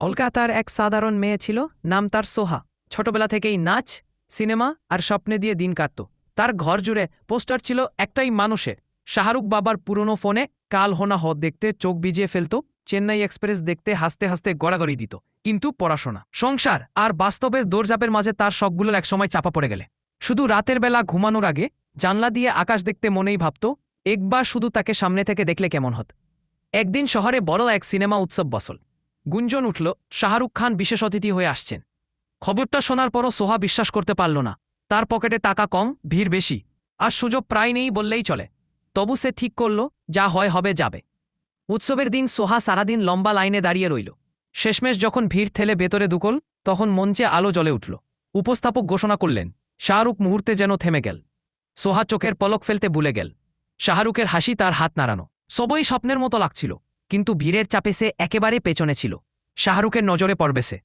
অলকা তার এক সাধারণ মেয়ে ছিল, নাম তার সোহা। ছোটবেলা থেকেই নাচ, সিনেমা আর স্বপ্নে দিয়ে দিন কাটত। তার ঘর জুড়ে পোস্টার ছিল একটাই মানুষের, শাহরুখ বাবার পুরনো ফোনে কাল হোনা হ দেখতে চোখ ভিজিয়ে ফেলত, চেন্নাই এক্সপ্রেস দেখতে হাসতে হাসতে গড়াগড়ি দিত। কিন্তু পড়াশোনা, সংসার আর বাস্তবের দৌড়ঝাঁপের মাঝে তার সবগুলোর একসময় চাপা পড়ে গেলে শুধু রাতের বেলা ঘুমানোর আগে জানলা দিয়ে আকাশ দেখতে মনেই ভাবত একবার শুধু তাকে সামনে থেকে দেখলে কেমন হত। একদিন শহরে বড় এক সিনেমা উৎসব বসল। গুঞ্জন উঠল শাহরুখ খান বিশেষ অতিথি হয়ে আসছেন। খবরটা শোনার পরও সোহা বিশ্বাস করতে পারল না। তার পকেটে টাকা কম, ভিড় বেশি, আর সুযোগ প্রায় নেই বললেই চলে। তবু সে ঠিক করল, যা হয় হবে যাবে। উৎসবের দিন সোহা সারাদিন লম্বা লাইনে দাঁড়িয়ে রইল। শেষমেশ যখন ভিড় ঠেলে ভেতরে দুকল, তখন মঞ্চে আলো জ্বলে উঠল। উপস্থাপক ঘোষণা করলেন, শাহরুখ মুহূর্তে যেন থেমে গেল। সোহা চোখের পলক ফেলতে ভুলে গেল। শাহরুখের হাসি, তার হাত নাড়ানো, সবই স্বপ্নের মতো লাগছিল। কিন্তু ভিড়ের চাপে সে একেবারে পেছনে ছিল। শাহরুখের নজরে পড়বে সে।